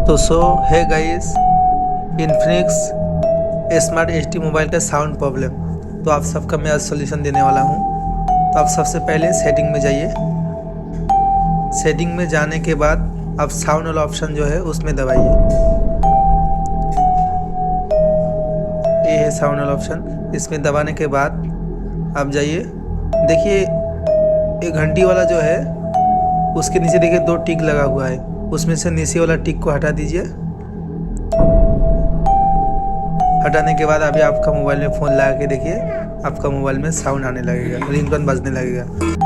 तो है guys, Infinix smart HD mobile का साउंड प्रॉब्लम। तो आप सबका मैं आज सोल्यूशन देने वाला हूँ। तो आप सबसे पहले सेटिंग में जाइए। सेटिंग में जाने के बाद आप साउंड वाला ऑप्शन जो है उसमें दबाइए। ये है साउंड वाला ऑप्शन। इसमें दबाने के बाद आप जाइए, देखिए एक घंटी वाला जो है उसके नीचे देखिए 2 टिक लगा हुआ है। उसमें से नीचे वाला टिक को हटा दीजिए। हटाने के बाद अभी आपका मोबाइल में फ़ोन लगा के देखिए, आपका मोबाइल में साउंड आने लगेगा, रिंगटोन बजने लगेगा।